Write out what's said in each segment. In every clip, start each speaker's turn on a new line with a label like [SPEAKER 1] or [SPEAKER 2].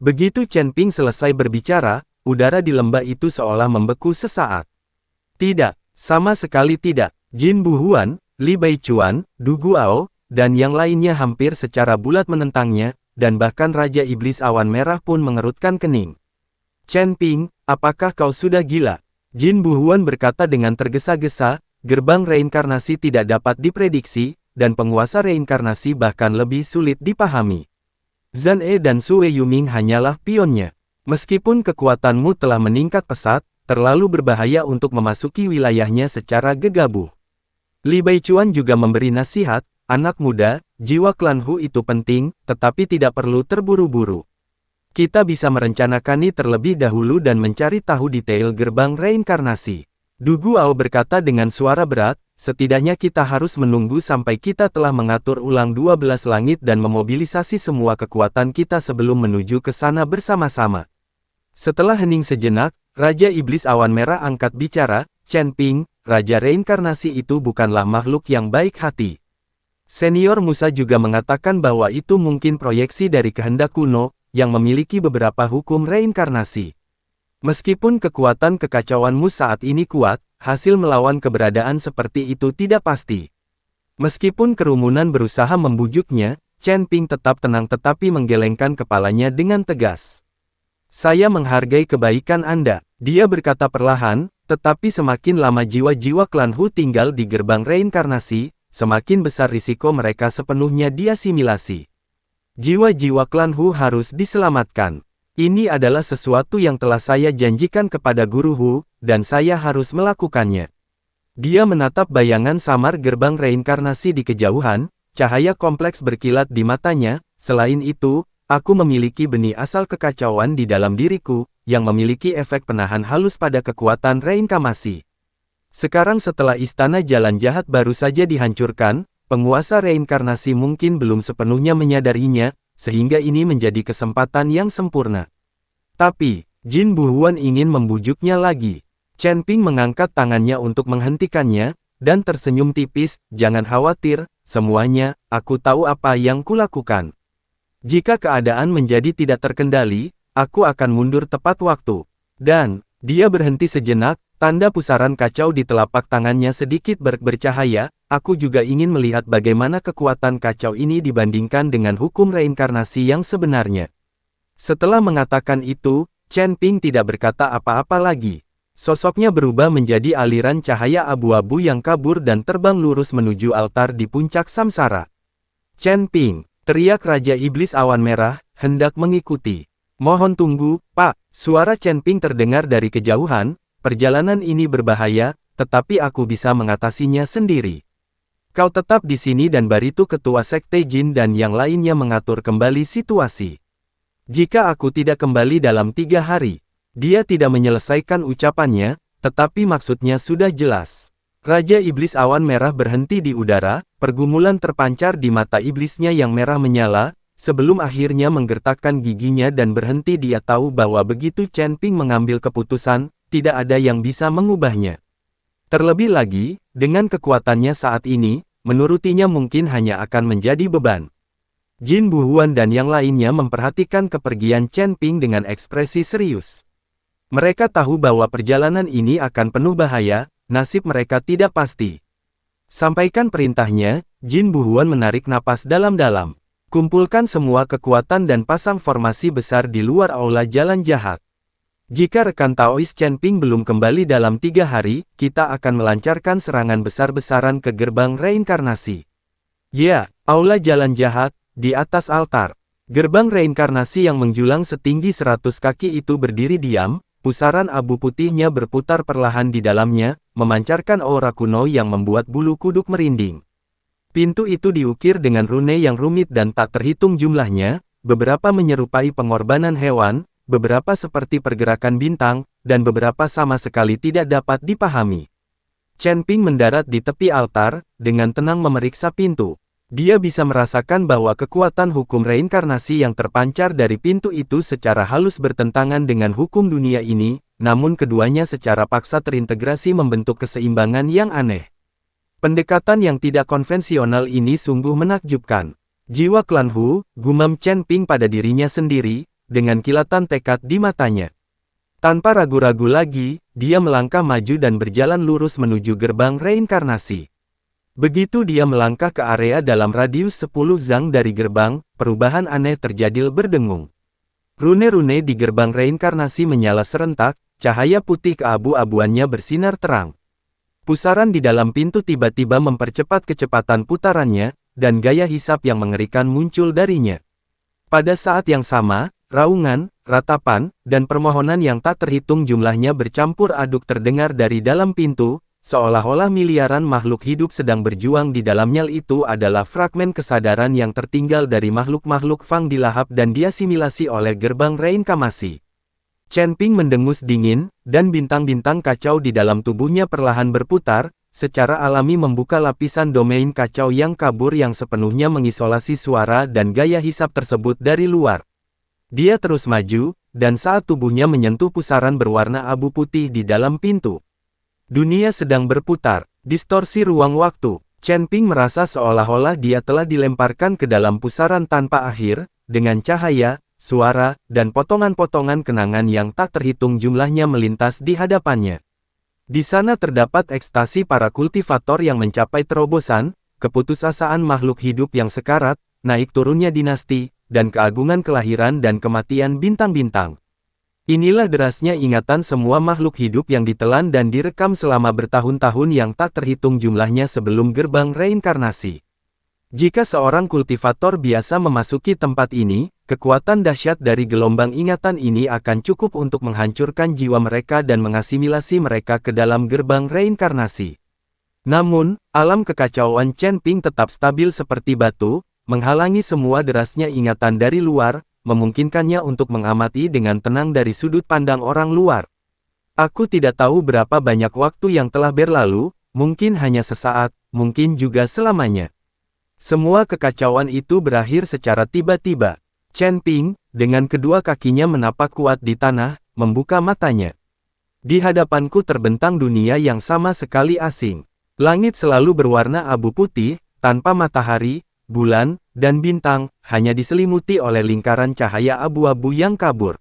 [SPEAKER 1] Begitu Chen Ping selesai berbicara, udara di lembah itu seolah membeku sesaat. Tidak, sama sekali tidak. Jin Buhuan, Li Baichuan, Du Guao, dan yang lainnya hampir secara bulat menentangnya, dan bahkan Raja Iblis Awan Merah pun mengerutkan kening. Chen Ping, apakah kau sudah gila? Jin Buhuan berkata dengan tergesa-gesa, gerbang reinkarnasi tidak dapat diprediksi, dan penguasa reinkarnasi bahkan lebih sulit dipahami. Zhan E dan Sue Yuming hanyalah pionnya. Meskipun kekuatanmu telah meningkat pesat, terlalu berbahaya untuk memasuki wilayahnya secara gegabah. Li Baichuan juga memberi nasihat, anak muda, jiwa klan Hu itu penting, tetapi tidak perlu terburu-buru. Kita bisa merencanakannya terlebih dahulu dan mencari tahu detail gerbang reinkarnasi. Du Guao berkata dengan suara berat, setidaknya kita harus menunggu sampai kita telah mengatur ulang 12 langit dan memobilisasi semua kekuatan kita sebelum menuju ke sana bersama-sama. Setelah hening sejenak, Raja Iblis Awan Merah angkat bicara, Chen Ping, Raja Reinkarnasi itu bukanlah makhluk yang baik hati. Senior Musa juga mengatakan bahwa itu mungkin proyeksi dari kehendak kuno, yang memiliki beberapa hukum reinkarnasi. Meskipun kekuatan kekacauanmu saat ini kuat, hasil melawan keberadaan seperti itu tidak pasti. Meskipun kerumunan berusaha membujuknya, Chen Ping tetap tenang tetapi menggelengkan kepalanya dengan tegas. Saya menghargai kebaikan Anda, dia berkata perlahan, tetapi semakin lama jiwa-jiwa klan Hu tinggal di gerbang reinkarnasi, semakin besar risiko mereka sepenuhnya diasimilasi. Jiwa-jiwa klan Hu harus diselamatkan. Ini adalah sesuatu yang telah saya janjikan kepada Guru Hu, dan saya harus melakukannya. Dia menatap bayangan samar gerbang reinkarnasi di kejauhan, cahaya kompleks berkilat di matanya. Selain itu, aku memiliki benih asal kekacauan di dalam diriku, yang memiliki efek penahan halus pada kekuatan reinkarnasi. Sekarang setelah istana jalan jahat baru saja dihancurkan, penguasa reinkarnasi mungkin belum sepenuhnya menyadarinya, sehingga ini menjadi kesempatan yang sempurna. Tapi, Jin Buhuan ingin membujuknya lagi. Chen Ping mengangkat tangannya untuk menghentikannya, dan tersenyum tipis, jangan khawatir, semuanya, aku tahu apa yang kulakukan. Jika keadaan menjadi tidak terkendali, aku akan mundur tepat waktu. Dan, dia berhenti sejenak, tanda pusaran kacau di telapak tangannya sedikit bercahaya, aku juga ingin melihat bagaimana kekuatan kacau ini dibandingkan dengan hukum reinkarnasi yang sebenarnya. Setelah mengatakan itu, Chen Ping tidak berkata apa-apa lagi. Sosoknya berubah menjadi aliran cahaya abu-abu yang kabur dan terbang lurus menuju altar di puncak samsara. Chen Ping, teriak Raja Iblis Awan Merah, hendak mengikuti. Mohon tunggu, Pak. Suara Chen Ping terdengar dari kejauhan, perjalanan ini berbahaya, tetapi aku bisa mengatasinya sendiri. Kau tetap di sini dan Baritu Ketua Sekte Jin dan yang lainnya mengatur kembali situasi. Jika aku tidak kembali dalam 3 hari, dia tidak menyelesaikan ucapannya, tetapi maksudnya sudah jelas. Raja Iblis Awan Merah berhenti di udara, pergumulan terpancar di mata iblisnya yang merah menyala, sebelum akhirnya menggertakkan giginya dan berhenti. Dia tahu bahwa begitu Chen Ping mengambil keputusan, tidak ada yang bisa mengubahnya. Terlebih lagi, dengan kekuatannya saat ini, menurutinya mungkin hanya akan menjadi beban. Jin Buhuan dan yang lainnya memperhatikan kepergian Chen Ping dengan ekspresi serius. Mereka tahu bahwa perjalanan ini akan penuh bahaya, nasib mereka tidak pasti. Sampaikan perintahnya, Jin Buhuan menarik napas dalam-dalam. Kumpulkan semua kekuatan dan pasang formasi besar di luar aula jalan jahat. Jika rekan Taois Chen Ping belum kembali dalam 3 hari, kita akan melancarkan serangan besar-besaran ke gerbang reinkarnasi. Ya, aula jalan jahat, di atas altar. Gerbang reinkarnasi yang menjulang setinggi 100 kaki itu berdiri diam, pusaran abu putihnya berputar perlahan di dalamnya, memancarkan aura kuno yang membuat bulu kuduk merinding. Pintu itu diukir dengan rune yang rumit dan tak terhitung jumlahnya, beberapa menyerupai pengorbanan hewan, beberapa seperti pergerakan bintang, dan beberapa sama sekali tidak dapat dipahami. Chen Ping mendarat di tepi altar, dengan tenang memeriksa pintu. Dia bisa merasakan bahwa kekuatan hukum reinkarnasi yang terpancar dari pintu itu secara halus bertentangan dengan hukum dunia ini, namun keduanya secara paksa terintegrasi membentuk keseimbangan yang aneh. Pendekatan yang tidak konvensional ini sungguh menakjubkan. Jiwa klan Hu, gumam Chen Ping pada dirinya sendiri, dengan kilatan tekad di matanya. Tanpa ragu-ragu lagi, dia melangkah maju dan berjalan lurus menuju gerbang reinkarnasi. Begitu dia melangkah ke area dalam radius 10 zang dari gerbang, perubahan aneh terjadi berdengung. Rune-rune di gerbang reinkarnasi menyala serentak, cahaya putih keabu-abuannya bersinar terang. Pusaran di dalam pintu tiba-tiba mempercepat kecepatan putarannya, dan gaya hisap yang mengerikan muncul darinya. Pada saat yang sama, raungan, ratapan, dan permohonan yang tak terhitung jumlahnya bercampur aduk terdengar dari dalam pintu, seolah-olah miliaran makhluk hidup sedang berjuang di dalamnya. Itu adalah fragmen kesadaran yang tertinggal dari makhluk-makhluk Fang dilahap dan diasimilasi oleh gerbang reinkarnasi. Chen Ping mendengus dingin, dan bintang-bintang kacau di dalam tubuhnya perlahan berputar, secara alami membuka lapisan domain kacau yang kabur yang sepenuhnya mengisolasi suara dan gaya hisap tersebut dari luar. Dia terus maju, dan saat tubuhnya menyentuh pusaran berwarna abu putih di dalam pintu, dunia sedang berputar. Distorsi ruang waktu. Chen Ping merasa seolah-olah dia telah dilemparkan ke dalam pusaran tanpa akhir, dengan cahaya, suara, dan potongan-potongan kenangan yang tak terhitung jumlahnya melintas di hadapannya. Di sana terdapat ekstasi para kultivator yang mencapai terobosan, keputusasaan makhluk hidup yang sekarat, naik turunnya dinasti, dan keagungan kelahiran dan kematian bintang-bintang. Inilah derasnya ingatan semua makhluk hidup yang ditelan dan direkam selama bertahun-tahun yang tak terhitung jumlahnya sebelum gerbang reinkarnasi. Jika seorang kultivator biasa memasuki tempat ini, kekuatan dahsyat dari gelombang ingatan ini akan cukup untuk menghancurkan jiwa mereka dan mengasimilasi mereka ke dalam gerbang reinkarnasi. Namun, alam kekacauan Chen Ping tetap stabil seperti batu, menghalangi semua derasnya ingatan dari luar, memungkinkannya untuk mengamati dengan tenang dari sudut pandang orang luar. Aku tidak tahu berapa banyak waktu yang telah berlalu, mungkin hanya sesaat, mungkin juga selamanya. Semua kekacauan itu berakhir secara tiba-tiba. Chen Ping, dengan kedua kakinya menapak kuat di tanah, membuka matanya. Di hadapanku terbentang dunia yang sama sekali asing. Langit selalu berwarna abu putih, tanpa matahari, bulan, dan bintang, hanya diselimuti oleh lingkaran cahaya abu-abu yang kabur.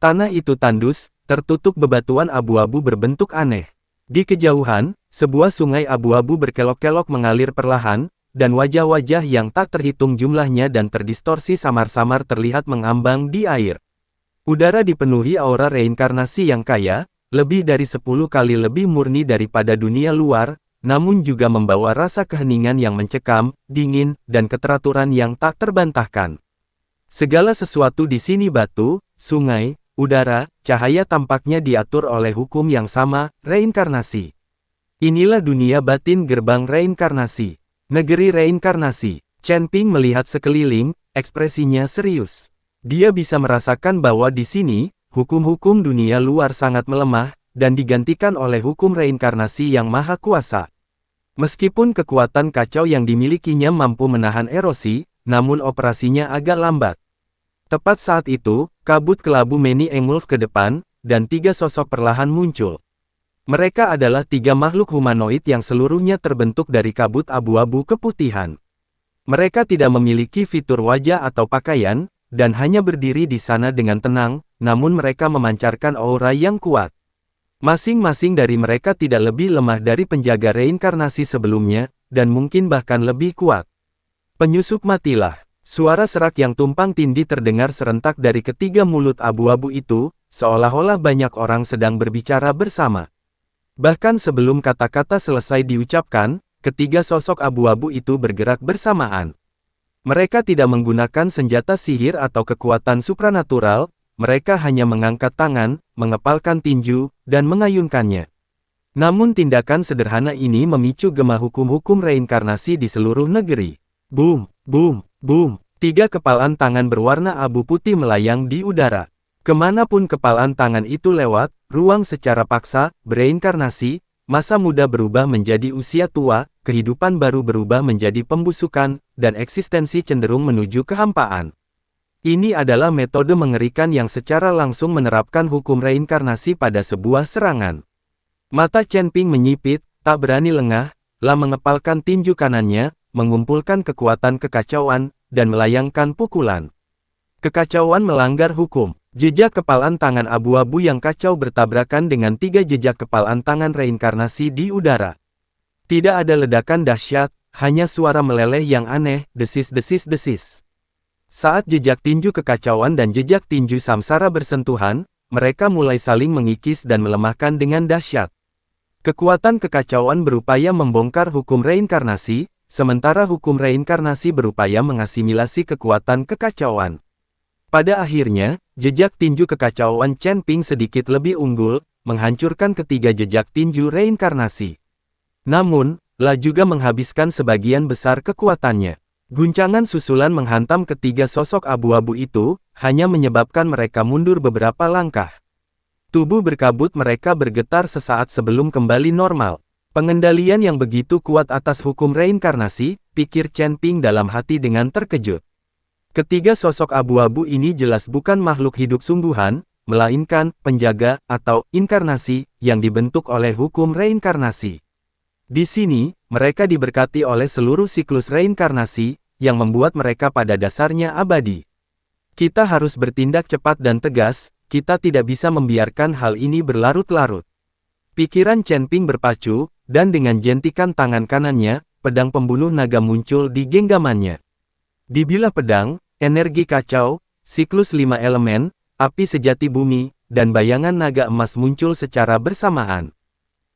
[SPEAKER 1] Tanah itu tandus, tertutup bebatuan abu-abu berbentuk aneh. Di kejauhan, sebuah sungai abu-abu berkelok-kelok mengalir perlahan, dan wajah-wajah yang tak terhitung jumlahnya dan terdistorsi samar-samar terlihat mengambang di air. Udara dipenuhi aura reinkarnasi yang kaya, lebih dari 10 kali lebih murni daripada dunia luar, namun juga membawa rasa keheningan yang mencekam, dingin, dan keteraturan yang tak terbantahkan. Segala sesuatu di sini batu, sungai, udara, cahaya tampaknya diatur oleh hukum yang sama, reinkarnasi. Inilah dunia batin gerbang reinkarnasi. Negeri reinkarnasi. Chen Ping melihat sekeliling, ekspresinya serius. Dia bisa merasakan bahwa di sini, hukum-hukum dunia luar sangat melemah, dan digantikan oleh hukum reinkarnasi yang maha kuasa. Meskipun kekuatan kacau yang dimilikinya mampu menahan erosi, namun operasinya agak lambat. Tepat saat itu, kabut kelabu Many Engulf ke depan, dan 3 sosok perlahan muncul. Mereka adalah 3 makhluk humanoid yang seluruhnya terbentuk dari kabut abu-abu keputihan. Mereka tidak memiliki fitur wajah atau pakaian, dan hanya berdiri di sana dengan tenang, namun mereka memancarkan aura yang kuat. Masing-masing dari mereka tidak lebih lemah dari penjaga reinkarnasi sebelumnya, dan mungkin bahkan lebih kuat. Penyusup matilah. Suara serak yang tumpang tindih terdengar serentak dari ketiga mulut abu-abu itu, seolah-olah banyak orang sedang berbicara bersama. Bahkan sebelum kata-kata selesai diucapkan, ketiga sosok abu-abu itu bergerak bersamaan. Mereka tidak menggunakan senjata sihir atau kekuatan supranatural, mereka hanya mengangkat tangan, mengepalkan tinju, dan mengayunkannya. Namun tindakan sederhana ini memicu gema hukum-hukum reinkarnasi di seluruh negeri. Boom, boom, boom. 3 kepalan tangan berwarna abu putih melayang di udara. Kemanapun kepalan tangan itu lewat, ruang secara paksa, bereinkarnasi, masa muda berubah menjadi usia tua, kehidupan baru berubah menjadi pembusukan, dan eksistensi cenderung menuju kehampaan. Ini adalah metode mengerikan yang secara langsung menerapkan hukum reinkarnasi pada sebuah serangan. Mata Chen Ping menyipit, tak berani lengah, lah mengepalkan tinju kanannya, mengumpulkan kekuatan kekacauan, dan melayangkan pukulan. Kekacauan melanggar hukum. Jejak kepalan tangan abu-abu yang kacau bertabrakan dengan 3 jejak kepalan tangan reinkarnasi di udara. Tidak ada ledakan dahsyat, hanya suara meleleh yang aneh, desis-desis-desis. Saat jejak tinju kekacauan dan jejak tinju samsara bersentuhan, mereka mulai saling mengikis dan melemahkan dengan dahsyat. Kekuatan kekacauan berupaya membongkar hukum reinkarnasi, sementara hukum reinkarnasi berupaya mengasimilasi kekuatan kekacauan. Pada akhirnya, jejak tinju kekacauan Chen Ping sedikit lebih unggul, menghancurkan ketiga jejak tinju reinkarnasi. Namun, La juga menghabiskan sebagian besar kekuatannya. Guncangan susulan menghantam ketiga sosok abu-abu itu, hanya menyebabkan mereka mundur beberapa langkah. Tubuh berkabut mereka bergetar sesaat sebelum kembali normal. Pengendalian yang begitu kuat atas hukum reinkarnasi, pikir Chen Ping dalam hati dengan terkejut. Ketiga sosok abu-abu ini jelas bukan makhluk hidup sungguhan, melainkan penjaga atau inkarnasi yang dibentuk oleh hukum reinkarnasi. Di sini, mereka diberkati oleh seluruh siklus reinkarnasi, yang membuat mereka pada dasarnya abadi. Kita harus bertindak cepat dan tegas, kita tidak bisa membiarkan hal ini berlarut-larut. Pikiran Chen Ping berpacu, dan dengan jentikan tangan kanannya, pedang pembunuh naga muncul di genggamannya. Di bilah pedang, energi kacau, siklus 5 elemen, api sejati bumi, dan bayangan naga emas muncul secara bersamaan.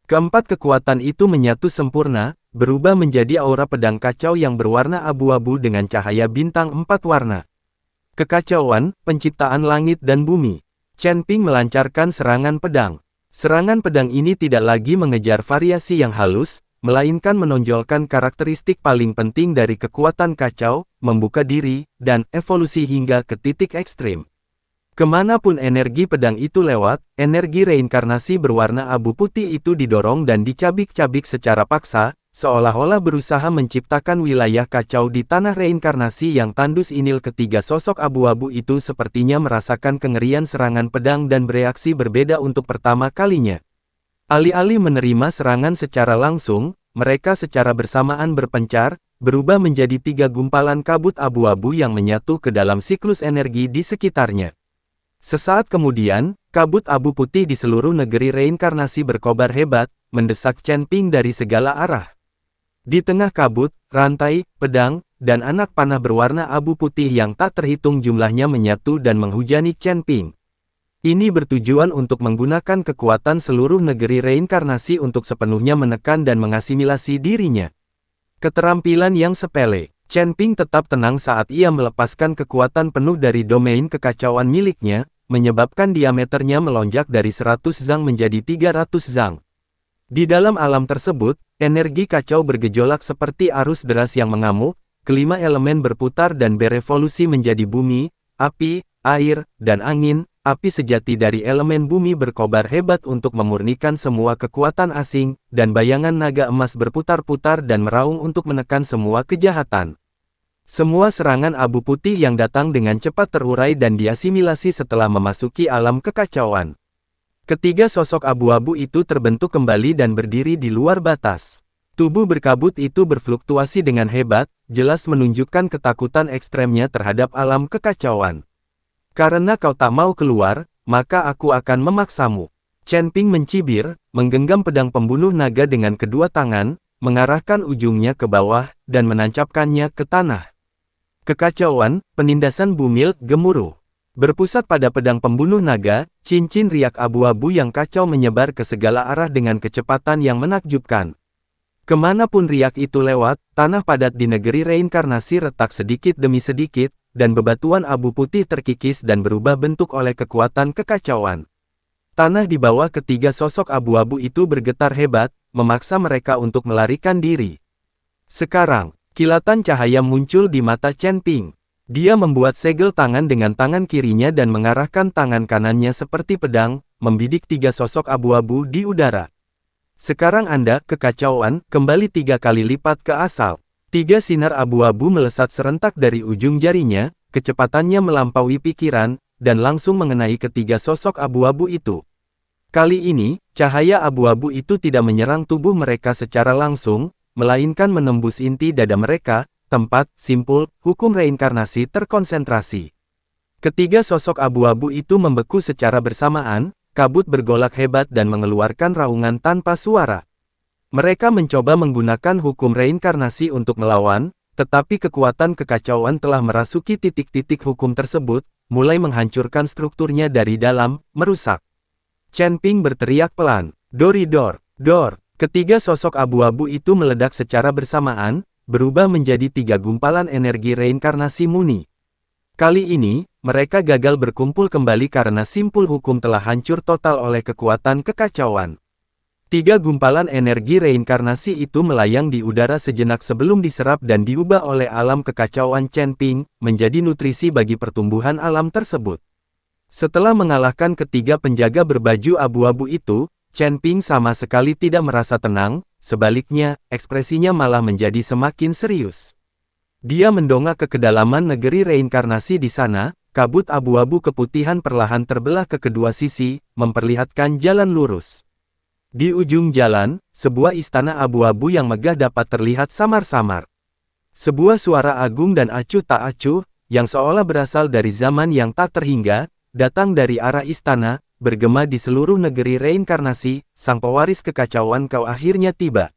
[SPEAKER 1] Keempat kekuatan itu menyatu sempurna, berubah menjadi aura pedang kacau yang berwarna abu-abu dengan cahaya bintang 4 warna. Kekacauan, penciptaan langit dan bumi. Chen Ping melancarkan serangan pedang. Serangan pedang ini tidak lagi mengejar variasi yang halus, melainkan menonjolkan karakteristik paling penting dari kekuatan kacau, membuka diri, dan evolusi hingga ke titik ekstrim. Kemanapun energi pedang itu lewat, energi reinkarnasi berwarna abu putih itu didorong dan dicabik-cabik secara paksa, seolah-olah berusaha menciptakan wilayah kacau di tanah reinkarnasi yang tandus. Inil ketiga sosok abu-abu itu sepertinya merasakan kengerian serangan pedang dan bereaksi berbeda untuk pertama kalinya. Alih-alih menerima serangan secara langsung, mereka secara bersamaan berpencar, berubah menjadi 3 gumpalan kabut abu-abu yang menyatu ke dalam siklus energi di sekitarnya. Sesaat kemudian, kabut abu putih di seluruh negeri reinkarnasi berkobar hebat, mendesak Chen Ping dari segala arah. Di tengah kabut, rantai, pedang, dan anak panah berwarna abu putih yang tak terhitung jumlahnya menyatu dan menghujani Chen Ping. Ini bertujuan untuk menggunakan kekuatan seluruh negeri reinkarnasi untuk sepenuhnya menekan dan mengasimilasi dirinya. Keterampilan yang sepele. Chen Ping tetap tenang saat ia melepaskan kekuatan penuh dari domain kekacauan miliknya, menyebabkan diameternya melonjak dari 100 zang menjadi 300 zang. Di dalam alam tersebut, energi kacau bergejolak seperti arus deras yang mengamuk, kelima elemen berputar dan berevolusi menjadi bumi, api, air, dan angin. Api sejati dari elemen bumi berkobar hebat untuk memurnikan semua kekuatan asing, dan bayangan naga emas berputar-putar dan meraung untuk menekan semua kejahatan. Semua serangan abu putih yang datang dengan cepat terurai dan diasimilasi setelah memasuki alam kekacauan. Ketiga sosok abu-abu itu terbentuk kembali dan berdiri di luar batas. Tubuh berkabut itu berfluktuasi dengan hebat, jelas menunjukkan ketakutan ekstremnya terhadap alam kekacauan. Karena kau tak mau keluar, maka aku akan memaksamu. Chen Ping mencibir, menggenggam pedang pembunuh naga dengan kedua tangan, mengarahkan ujungnya ke bawah, dan menancapkannya ke tanah. Kekacauan, penindasan bumi gemuruh. Berpusat pada pedang pembunuh naga, cincin riak abu-abu yang kacau menyebar ke segala arah dengan kecepatan yang menakjubkan. Kemanapun riak itu lewat, tanah padat di negeri reinkarnasi retak sedikit demi sedikit, dan bebatuan abu putih terkikis dan berubah bentuk oleh kekuatan kekacauan. Tanah di bawah ketiga sosok abu-abu itu bergetar hebat, memaksa mereka untuk melarikan diri. Sekarang, kilatan cahaya muncul di mata Chen Ping. Dia membuat segel tangan dengan tangan kirinya dan mengarahkan tangan kanannya seperti pedang, membidik 3 sosok abu-abu di udara. Sekarang Anda, kekacauan, kembali 3 kali lipat ke asal. 3 sinar abu-abu melesat serentak dari ujung jarinya, kecepatannya melampaui pikiran, dan langsung mengenai ketiga sosok abu-abu itu. Kali ini, cahaya abu-abu itu tidak menyerang tubuh mereka secara langsung, melainkan menembus inti dada mereka, tempat, simpul, hukum reinkarnasi terkonsentrasi. Ketiga sosok abu-abu itu membeku secara bersamaan, kabut bergolak hebat dan mengeluarkan raungan tanpa suara. Mereka mencoba menggunakan hukum reinkarnasi untuk melawan, tetapi kekuatan kekacauan telah merasuki titik-titik hukum tersebut, mulai menghancurkan strukturnya dari dalam, merusak. Chen Ping berteriak pelan, "Doridor, Dor!" Ketiga sosok abu-abu itu meledak secara bersamaan, berubah menjadi 3 gumpalan energi reinkarnasi murni. Kali ini, mereka gagal berkumpul kembali karena simpul hukum telah hancur total oleh kekuatan kekacauan. 3 gumpalan energi reinkarnasi itu melayang di udara sejenak sebelum diserap dan diubah oleh alam kekacauan Chen Ping, menjadi nutrisi bagi pertumbuhan alam tersebut. Setelah mengalahkan ketiga penjaga berbaju abu-abu itu, Chen Ping sama sekali tidak merasa tenang, sebaliknya, ekspresinya malah menjadi semakin serius. Dia mendongak ke kedalaman negeri reinkarnasi di sana, kabut abu-abu keputihan perlahan terbelah ke kedua sisi, memperlihatkan jalan lurus. Di ujung jalan, sebuah istana abu-abu yang megah dapat terlihat samar-samar. Sebuah suara agung dan acuh tak acuh, yang seolah berasal dari zaman yang tak terhingga, datang dari arah istana, bergema di seluruh negeri reinkarnasi, sang pewaris kekacauan kau akhirnya tiba.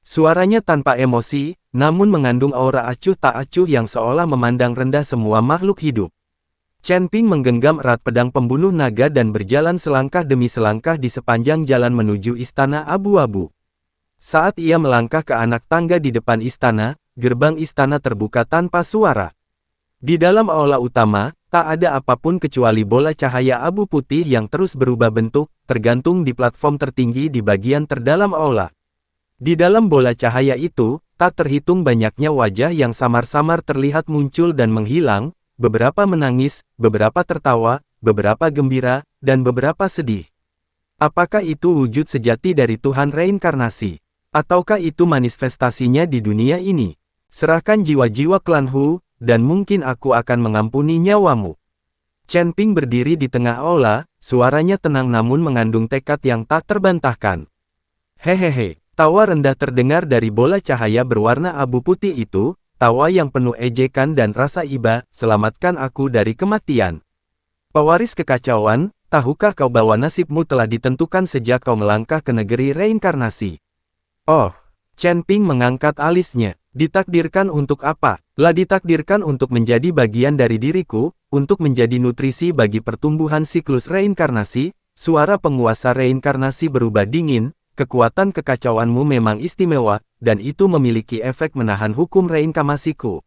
[SPEAKER 1] Suaranya tanpa emosi, namun mengandung aura acuh tak acuh yang seolah memandang rendah semua makhluk hidup. Chen Ping menggenggam erat pedang pembunuh naga dan berjalan selangkah demi selangkah di sepanjang jalan menuju istana abu-abu. Saat ia melangkah ke anak tangga di depan istana, gerbang istana terbuka tanpa suara. Di dalam aula utama, tak ada apapun kecuali bola cahaya abu putih yang terus berubah bentuk, tergantung di platform tertinggi di bagian terdalam aula. Di dalam bola cahaya itu, tak terhitung banyaknya wajah yang samar-samar terlihat muncul dan menghilang, beberapa menangis, beberapa tertawa, beberapa gembira, dan beberapa sedih. Apakah itu wujud sejati dari Tuhan reinkarnasi? Ataukah itu manifestasinya di dunia ini? Serahkan jiwa-jiwa klan Hu, dan mungkin aku akan mengampuni nyawamu. Chen Ping berdiri di tengah aula, suaranya tenang namun mengandung tekad yang tak terbantahkan. Hehehe. Tawa rendah terdengar dari bola cahaya berwarna abu putih itu, tawa yang penuh ejekan dan rasa iba, selamatkan aku dari kematian. Pewaris kekacauan, tahukah kau bahwa nasibmu telah ditentukan sejak kau melangkah ke negeri reinkarnasi? Oh, Chen Ping mengangkat alisnya. Ditakdirkan untuk apa? Lah ditakdirkan untuk menjadi bagian dari diriku, untuk menjadi nutrisi bagi pertumbuhan siklus reinkarnasi. Suara penguasa reinkarnasi berubah dingin. Kekuatan kekacauanmu memang istimewa, dan itu memiliki efek menahan hukum reinkarnasiku.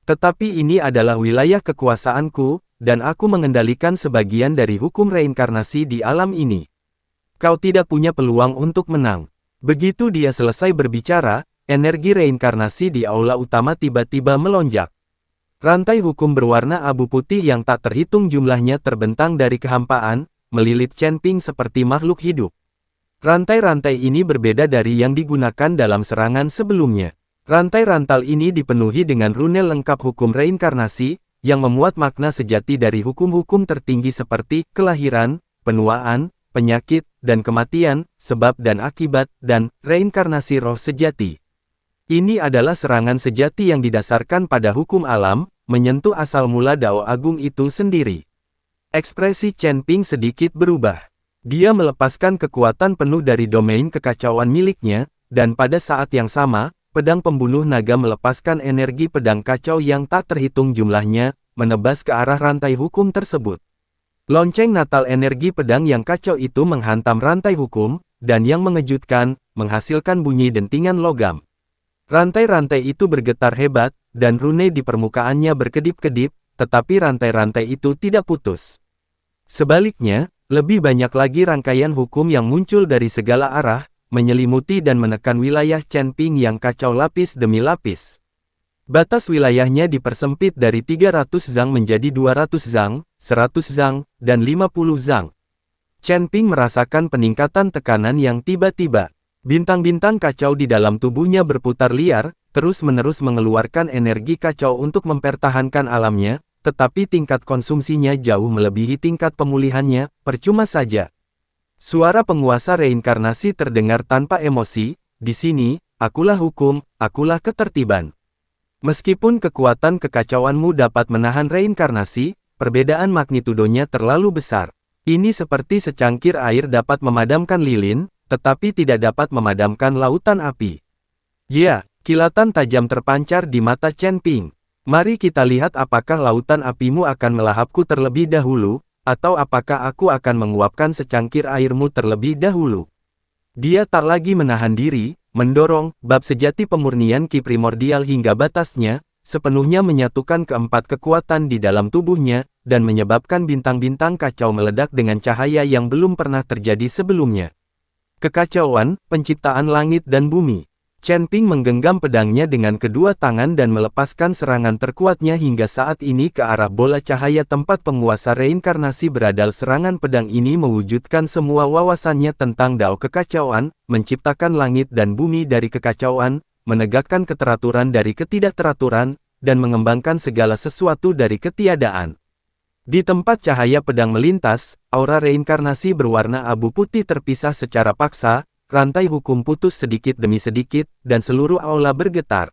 [SPEAKER 1] Tetapi ini adalah wilayah kekuasaanku, dan aku mengendalikan sebagian dari hukum reinkarnasi di alam ini. Kau tidak punya peluang untuk menang. Begitu dia selesai berbicara, energi reinkarnasi di aula utama tiba-tiba melonjak. Rantai hukum berwarna abu putih yang tak terhitung jumlahnya terbentang dari kehampaan, melilit Chen Ping seperti makhluk hidup. Rantai-rantai ini berbeda dari yang digunakan dalam serangan sebelumnya. Rantai-rantai ini dipenuhi dengan rune lengkap hukum reinkarnasi, yang memuat makna sejati dari hukum-hukum tertinggi seperti kelahiran, penuaan, penyakit, dan kematian, sebab dan akibat, dan reinkarnasi roh sejati. Ini adalah serangan sejati yang didasarkan pada hukum alam, menyentuh asal mula Dao Agung itu sendiri. Ekspresi Chen Ping sedikit berubah. Dia melepaskan kekuatan penuh dari domain kekacauan miliknya, dan pada saat yang sama, pedang pembunuh naga melepaskan energi pedang kacau yang tak terhitung jumlahnya, menebas ke arah rantai hukum tersebut. Lonceng natal energi pedang yang kacau itu menghantam rantai hukum, dan yang mengejutkan, menghasilkan bunyi dentingan logam. Rantai-rantai itu bergetar hebat, dan rune di permukaannya berkedip-kedip, tetapi rantai-rantai itu tidak putus. Sebaliknya, lebih banyak lagi rangkaian hukum yang muncul dari segala arah, menyelimuti dan menekan wilayah Chen Ping yang kacau lapis demi lapis. Batas wilayahnya dipersempit dari 300 zang menjadi 200 zang, 100 zang, dan 50 zang. Chen Ping merasakan peningkatan tekanan yang tiba-tiba. Bintang-bintang kacau di dalam tubuhnya berputar liar, terus-menerus mengeluarkan energi kacau untuk mempertahankan alamnya, tetapi tingkat konsumsinya jauh melebihi tingkat pemulihannya, percuma saja. Suara penguasa reinkarnasi terdengar tanpa emosi, di sini, akulah hukum, akulah ketertiban. Meskipun kekuatan kekacauanmu dapat menahan reinkarnasi, perbedaan magnitudonya terlalu besar. Ini seperti secangkir air dapat memadamkan lilin, tetapi tidak dapat memadamkan lautan api. Ya, kilatan tajam terpancar di mata Chen Ping. Mari kita lihat apakah lautan apimu akan melahapku terlebih dahulu, atau apakah aku akan menguapkan secangkir airmu terlebih dahulu. Dia tak lagi menahan diri, mendorong bab sejati pemurnian ki primordial hingga batasnya, sepenuhnya menyatukan keempat kekuatan di dalam tubuhnya, dan menyebabkan bintang-bintang kacau meledak dengan cahaya yang belum pernah terjadi sebelumnya. Kekacauan, penciptaan langit dan bumi. Chen Ping menggenggam pedangnya dengan kedua tangan dan melepaskan serangan terkuatnya hingga saat ini ke arah bola cahaya tempat penguasa reinkarnasi beradal. Serangan pedang ini mewujudkan semua wawasannya tentang dao kekacauan, menciptakan langit dan bumi dari kekacauan, menegakkan keteraturan dari ketidakteraturan, dan mengembangkan segala sesuatu dari ketiadaan. Di tempat cahaya pedang melintas, aura reinkarnasi berwarna abu putih terpisah secara paksa, rantai hukum putus sedikit demi sedikit, dan seluruh aula bergetar.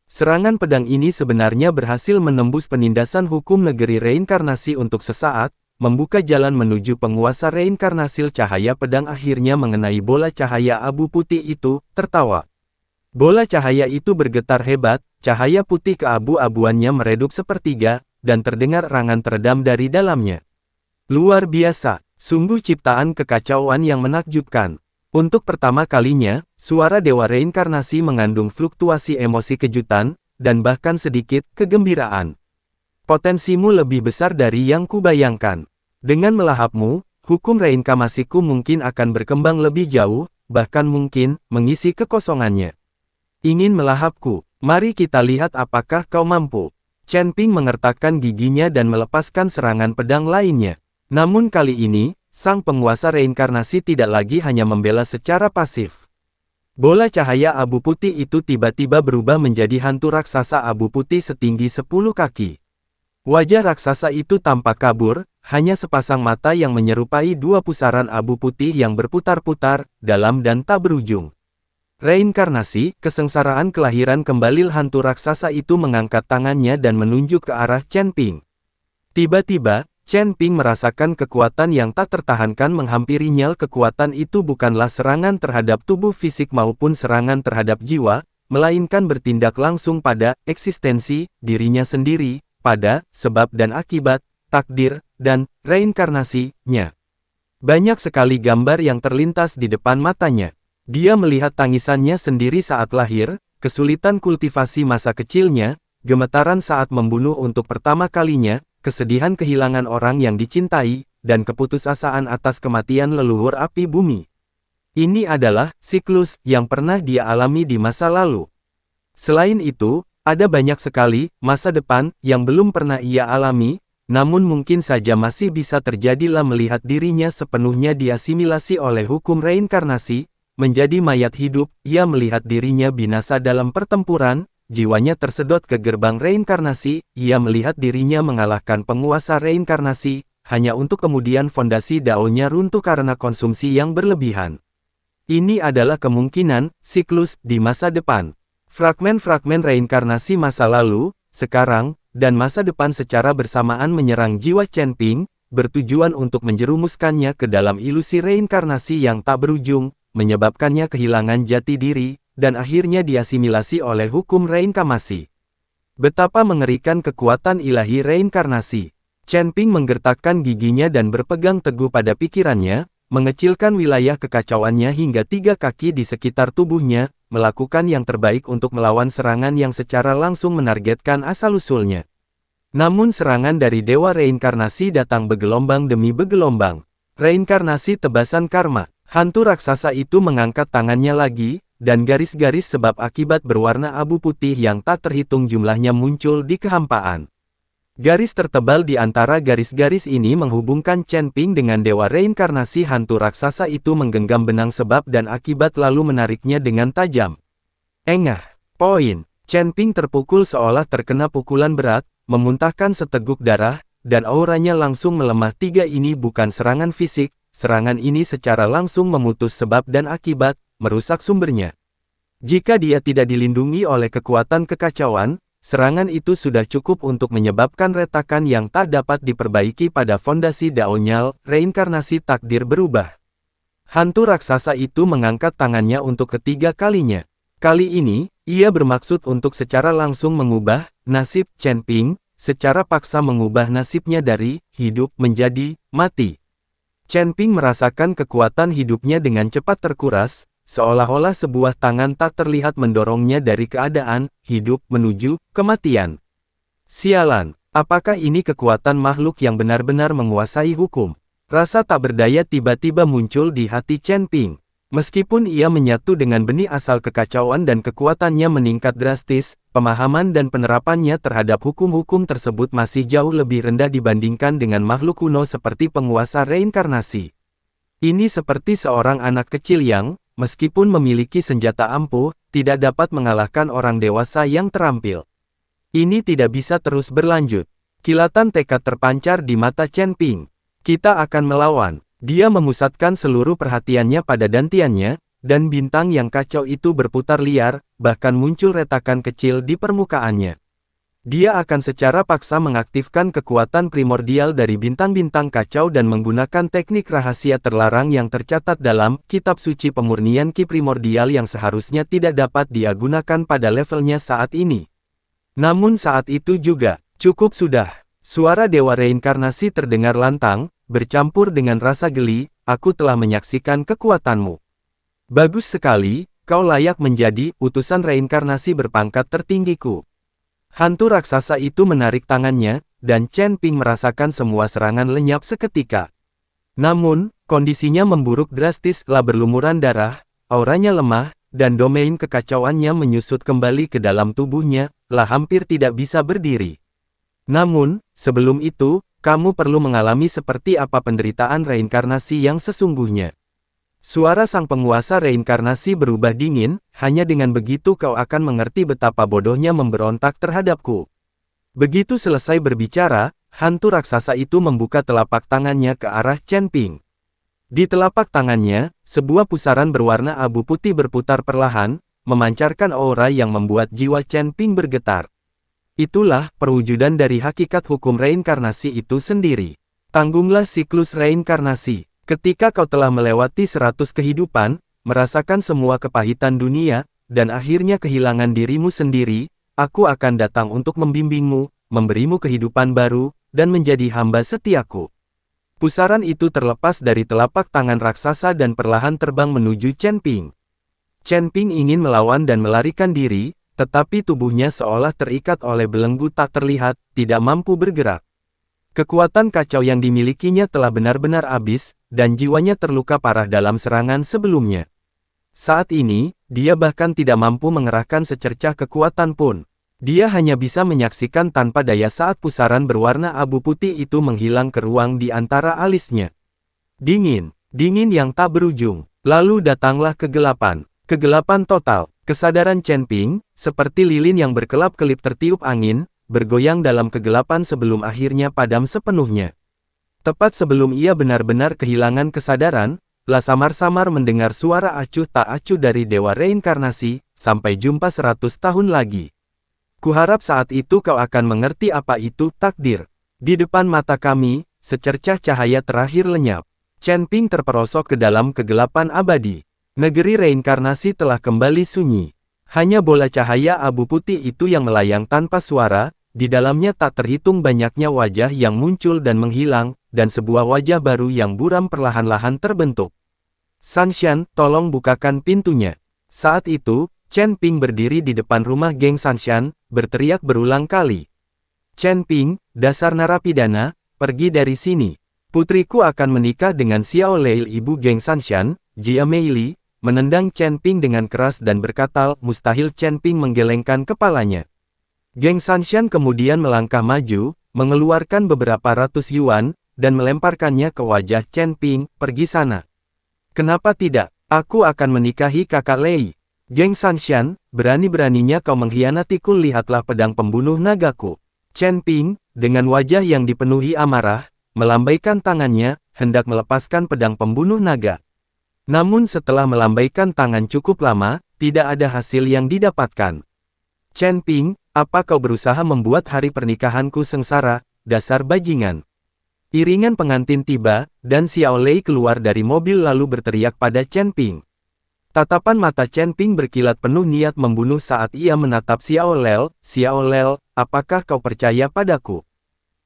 [SPEAKER 1] Serangan pedang ini sebenarnya berhasil menembus penindasan hukum negeri reinkarnasi untuk sesaat, membuka jalan menuju penguasa reinkarnasi. Cahaya pedang akhirnya mengenai bola cahaya abu putih itu, tertawa. Bola cahaya itu bergetar hebat, cahaya putih keabu-abuannya meredup sepertiga, dan terdengar erangan teredam dari dalamnya. Luar biasa, sungguh ciptaan kekacauan yang menakjubkan. Untuk pertama kalinya, suara Dewa Reinkarnasi mengandung fluktuasi emosi kejutan, dan bahkan sedikit kegembiraan. Potensimu lebih besar dari yang kubayangkan. Dengan melahapmu, hukum reinkarnasiku mungkin akan berkembang lebih jauh, bahkan mungkin mengisi kekosongannya. Ingin melahapku? Mari kita lihat apakah kau mampu. Chen Ping mengertakkan giginya dan melepaskan serangan pedang lainnya. Namun kali ini, sang penguasa reinkarnasi tidak lagi hanya membela secara pasif. Bola cahaya abu putih itu tiba-tiba berubah menjadi hantu raksasa abu putih setinggi 10 kaki. Wajah raksasa itu tampak kabur, hanya sepasang mata yang menyerupai dua pusaran abu putih yang berputar-putar, dalam dan tak berujung. Reinkarnasi, kesengsaraan kelahiran kembali. Hantu raksasa itu mengangkat tangannya dan menunjuk ke arah Chen Ping. Tiba-tiba, Chen Ping merasakan kekuatan yang tak tertahankan menghampirinya. Kekuatan itu bukanlah serangan terhadap tubuh fisik maupun serangan terhadap jiwa, melainkan bertindak langsung pada eksistensi dirinya sendiri, pada sebab dan akibat, takdir, dan reinkarnasinya. Banyak sekali gambar yang terlintas di depan matanya. Dia melihat tangisannya sendiri saat lahir, kesulitan kultivasi masa kecilnya, gemetaran saat membunuh untuk pertama kalinya, kesedihan kehilangan orang yang dicintai, dan keputusasaan atas kematian leluhur api bumi. Ini adalah siklus yang pernah dia alami di masa lalu. Selain itu, ada banyak sekali masa depan yang belum pernah ia alami, namun mungkin saja masih bisa terjadilah melihat dirinya sepenuhnya diasimilasi oleh hukum reinkarnasi, menjadi mayat hidup. Ia melihat dirinya binasa dalam pertempuran, jiwanya tersedot ke gerbang reinkarnasi, ia melihat dirinya mengalahkan penguasa reinkarnasi, hanya untuk kemudian fondasi daonya runtuh karena konsumsi yang berlebihan. Ini adalah kemungkinan siklus di masa depan. Fragmen-fragmen reinkarnasi masa lalu, sekarang, dan masa depan secara bersamaan menyerang jiwa Chen Ping, bertujuan untuk menjerumuskannya ke dalam ilusi reinkarnasi yang tak berujung, menyebabkannya kehilangan jati diri, dan akhirnya diasimilasi oleh hukum reinkarnasi. Betapa mengerikan kekuatan ilahi reinkarnasi. Chen Ping menggertakkan giginya dan berpegang teguh pada pikirannya, mengecilkan wilayah kekacauannya hingga 3 kaki di sekitar tubuhnya, melakukan yang terbaik untuk melawan serangan yang secara langsung menargetkan asal-usulnya. Namun serangan dari Dewa Reinkarnasi datang bergelombang demi bergelombang. Reinkarnasi tebasan karma. Hantu raksasa itu mengangkat tangannya lagi, dan garis-garis sebab akibat berwarna abu putih yang tak terhitung jumlahnya muncul di kehampaan. Garis tertebal di antara garis-garis ini menghubungkan Chen Ping dengan Dewa Reinkarnasi. Hantu raksasa itu menggenggam benang sebab dan akibat lalu menariknya dengan tajam. Engah! Poin! Chen Ping terpukul seolah terkena pukulan berat, memuntahkan seteguk darah, dan auranya langsung melemah. Ini bukan serangan fisik, serangan ini secara langsung memutus sebab dan akibat, merusak sumbernya. Jika dia tidak dilindungi oleh kekuatan kekacauan, serangan itu sudah cukup untuk menyebabkan retakan yang tak dapat diperbaiki pada fondasi Daonyal, reinkarnasi takdir berubah. Hantu raksasa itu mengangkat tangannya untuk ketiga kalinya. Kali ini, ia bermaksud untuk secara langsung mengubah nasib Chen Ping, secara paksa mengubah nasibnya dari hidup menjadi mati. Chen Ping merasakan kekuatan hidupnya dengan cepat terkuras, seolah-olah sebuah tangan tak terlihat mendorongnya dari keadaan hidup menuju kematian. Sialan, apakah ini kekuatan makhluk yang benar-benar menguasai hukum? Rasa tak berdaya tiba-tiba muncul di hati Chen Ping. Meskipun ia menyatu dengan benih asal kekacauan dan kekuatannya meningkat drastis, pemahaman dan penerapannya terhadap hukum-hukum tersebut masih jauh lebih rendah dibandingkan dengan makhluk kuno seperti penguasa reinkarnasi. Ini seperti seorang anak kecil yang, meskipun memiliki senjata ampuh, tidak dapat mengalahkan orang dewasa yang terampil. Ini tidak bisa terus berlanjut. Kilatan tekad terpancar di mata Chen Ping. Kita akan melawan. Dia memusatkan seluruh perhatiannya pada dantiannya, dan bintang yang kacau itu berputar liar, bahkan muncul retakan kecil di permukaannya. Dia akan secara paksa mengaktifkan kekuatan primordial dari bintang-bintang kacau dan menggunakan teknik rahasia terlarang yang tercatat dalam kitab suci pemurnian ki primordial yang seharusnya tidak dapat dia gunakan pada levelnya saat ini. Namun saat itu juga, cukup sudah. Suara Dewa Reinkarnasi terdengar lantang, bercampur dengan rasa geli, aku telah menyaksikan kekuatanmu. Bagus sekali, kau layak menjadi utusan reinkarnasi berpangkat tertinggiku. Hantu raksasa itu menarik tangannya, dan Chen Ping merasakan semua serangan lenyap seketika. Namun, kondisinya memburuk drastis setelah berlumuran darah, auranya lemah, dan domain kekacauannya menyusut kembali ke dalam tubuhnya, hampir tidak bisa berdiri. Namun, sebelum itu, kamu perlu mengalami seperti apa penderitaan reinkarnasi yang sesungguhnya. Suara sang penguasa reinkarnasi berubah dingin, hanya dengan begitu kau akan mengerti betapa bodohnya memberontak terhadapku. Begitu selesai berbicara, hantu raksasa itu membuka telapak tangannya ke arah Chen Ping. Di telapak tangannya, sebuah pusaran berwarna abu putih berputar perlahan, memancarkan aura yang membuat jiwa Chen Ping bergetar. Itulah perwujudan dari hakikat hukum reinkarnasi itu sendiri. Tanggunglah siklus reinkarnasi. Ketika kau telah melewati 100 kehidupan, merasakan semua kepahitan dunia, dan akhirnya kehilangan dirimu sendiri, aku akan datang untuk membimbingmu, memberimu kehidupan baru, dan menjadi hamba setiaku. Pusaran itu terlepas dari telapak tangan raksasa dan perlahan terbang menuju Chen Ping. Chen Ping ingin melawan dan melarikan diri, tetapi tubuhnya seolah terikat oleh belenggu tak terlihat, tidak mampu bergerak. Kekuatan kacau yang dimilikinya telah benar-benar habis, dan jiwanya terluka parah dalam serangan sebelumnya. Saat ini, dia bahkan tidak mampu mengerahkan secercah kekuatan pun. Dia hanya bisa menyaksikan tanpa daya saat pusaran berwarna abu putih itu menghilang ke ruang di antara alisnya. Dingin, dingin yang tak berujung. Lalu datanglah kegelapan. Kegelapan total. Kesadaran Chen Ping, seperti lilin yang berkelap-kelip tertiup angin, bergoyang dalam kegelapan sebelum akhirnya padam sepenuhnya. Tepat sebelum ia benar-benar kehilangan kesadaran, samar-samar mendengar suara acuh tak acuh dari Dewa Reinkarnasi, sampai jumpa 100 tahun lagi. Kuharap saat itu kau akan mengerti apa itu takdir. Di depan mata kami, secercah cahaya terakhir lenyap. Chen Ping terperosok ke dalam kegelapan abadi. Negeri reinkarnasi telah kembali sunyi. Hanya bola cahaya abu putih itu yang melayang tanpa suara, di dalamnya tak terhitung banyaknya wajah yang muncul dan menghilang, dan sebuah wajah baru yang buram perlahan-lahan terbentuk. Sanshan, tolong bukakan pintunya. Saat itu, Chen Ping berdiri di depan rumah geng Sanshan, berteriak berulang kali. Chen Ping, dasar narapidana, pergi dari sini. Putriku akan menikah dengan Xiao Lei, ibu geng Sanshan, Jia Meili, menendang Chen Ping dengan keras dan berkata, mustahil. Chen Ping menggelengkan kepalanya. Geng Sanshan kemudian melangkah maju, mengeluarkan beberapa ratus yuan, dan melemparkannya ke wajah Chen Ping, pergi sana. Kenapa tidak? Aku akan menikahi kakak Lei. Geng Sanshan, berani-beraninya kau mengkhianatiku, lihatlah pedang pembunuh nagaku. Chen Ping, dengan wajah yang dipenuhi amarah, melambaikan tangannya, hendak melepaskan pedang pembunuh naga. Namun setelah melambaikan tangan cukup lama, tidak ada hasil yang didapatkan. Chen Ping, Apa kau berusaha membuat hari pernikahanku sengsara, dasar bajingan? Iringan pengantin tiba, dan Xiao Lei keluar dari mobil lalu berteriak pada Chen Ping. Tatapan mata Chen Ping berkilat penuh niat membunuh saat ia menatap Xiao Lei. Xiao Lei, apakah kau percaya padaku?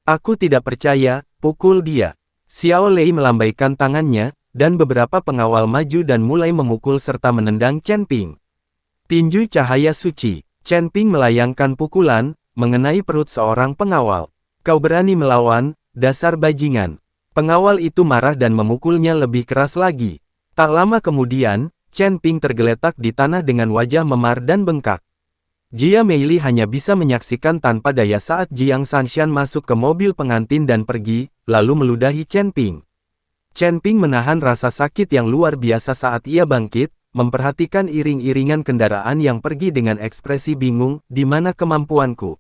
[SPEAKER 1] Aku tidak percaya, pukul dia. Xiao Lei melambaikan tangannya, dan beberapa pengawal maju dan mulai memukul serta menendang Chen Ping. Tinju cahaya suci. Chen Ping melayangkan pukulan, mengenai perut seorang pengawal. Kau berani melawan, dasar bajingan. Pengawal itu marah dan memukulnya lebih keras lagi. Tak lama kemudian, Chen Ping tergeletak di tanah dengan wajah memar dan bengkak. Jia Meili hanya bisa menyaksikan tanpa daya saat Jiang Sanshan masuk ke mobil pengantin dan pergi, lalu meludahi Chen Ping. Chen Ping menahan rasa sakit yang luar biasa saat ia bangkit, memperhatikan iring-iringan kendaraan yang pergi dengan ekspresi bingung, di mana kemampuanku?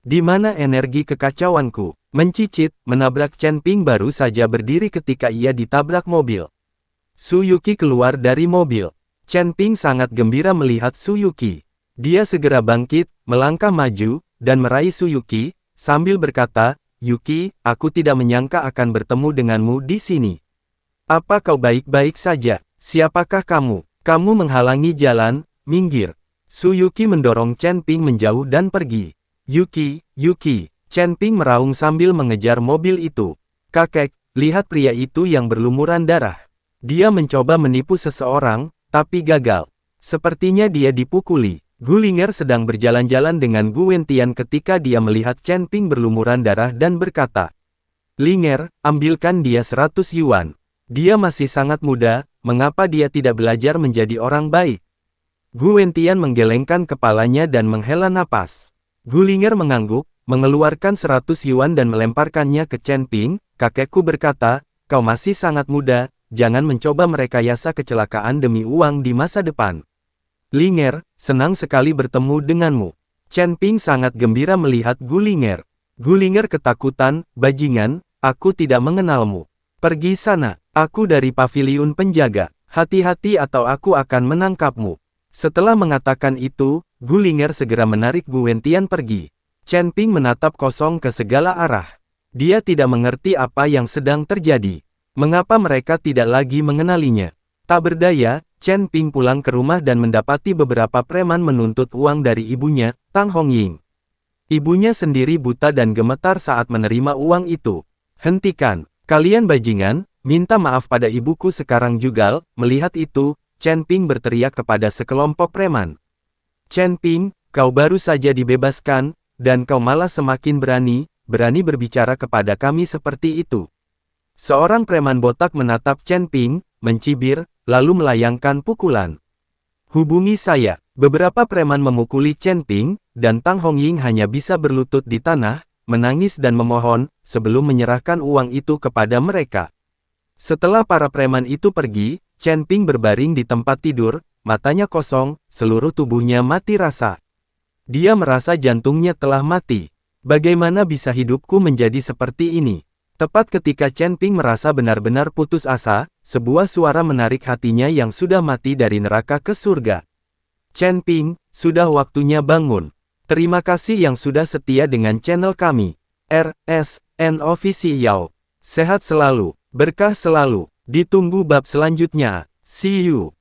[SPEAKER 1] Di mana energi kekacauanku? Mencicit, menabrak Chen Ping baru saja berdiri ketika ia ditabrak mobil. Su Yuqi keluar dari mobil. Chen Ping sangat gembira melihat Su Yuqi. Dia segera bangkit, melangkah maju, dan meraih Su Yuqi, sambil berkata, Yuqi, aku tidak menyangka akan bertemu denganmu di sini. Apa kau baik-baik saja? Siapakah kamu? Kamu menghalangi jalan, minggir. Su Yuqi mendorong Chen Ping menjauh dan pergi. Yuqi, Yuqi. Chen Ping meraung sambil mengejar mobil itu. Kakek, lihat pria itu yang berlumuran darah. Dia mencoba menipu seseorang, tapi gagal. Sepertinya dia dipukuli. Gulinger sedang berjalan-jalan dengan Gu Wentian ketika dia melihat Chen Ping berlumuran darah dan berkata, Linger, ambilkan dia 100 yuan. Dia masih sangat muda, mengapa dia tidak belajar menjadi orang baik? Gu Wentian menggelengkan kepalanya dan menghela napas. Gulinger mengangguk, mengeluarkan 100 yuan dan melemparkannya ke Chen Ping. Kakekku berkata, kau masih sangat muda, jangan mencoba merekayasa kecelakaan demi uang di masa depan. Linger, senang sekali bertemu denganmu. Chen Ping sangat gembira melihat Gulinger. Gulinger ketakutan, bajingan, aku tidak mengenalmu. Pergi sana, aku dari paviliun penjaga. Hati-hati atau aku akan menangkapmu. Setelah mengatakan itu, Gulinger segera menarik Gu Wentian pergi. Chen Ping menatap kosong ke segala arah. Dia tidak mengerti apa yang sedang terjadi. Mengapa mereka tidak lagi mengenalinya? Tak berdaya, Chen Ping pulang ke rumah dan mendapati beberapa preman menuntut uang dari ibunya, Tang Hongying. Ibunya sendiri buta dan gemetar saat menerima uang itu. Hentikan, kalian bajingan, minta maaf pada ibuku sekarang juga. Melihat itu, Chen Ping berteriak kepada sekelompok preman. Chen Ping, kau baru saja dibebaskan, dan kau malah semakin berani berbicara kepada kami seperti itu. Seorang preman botak menatap Chen Ping, mencibir, lalu melayangkan pukulan. Hubungi saya. Beberapa preman memukuli Chen Ping, dan Tang Hongying hanya bisa berlutut di tanah, menangis dan memohon, sebelum menyerahkan uang itu kepada mereka. Setelah para preman itu pergi, Chen Ping berbaring di tempat tidur, matanya kosong, seluruh tubuhnya mati rasa. Dia merasa jantungnya telah mati. Bagaimana bisa hidupku menjadi seperti ini? Tepat ketika Chen Ping merasa benar-benar putus asa, sebuah suara menarik hatinya yang sudah mati dari neraka ke surga. Chen Ping, sudah waktunya bangun. Terima kasih yang sudah setia dengan channel kami. RSN Official. Sehat selalu, berkah selalu. Ditunggu bab selanjutnya. See you.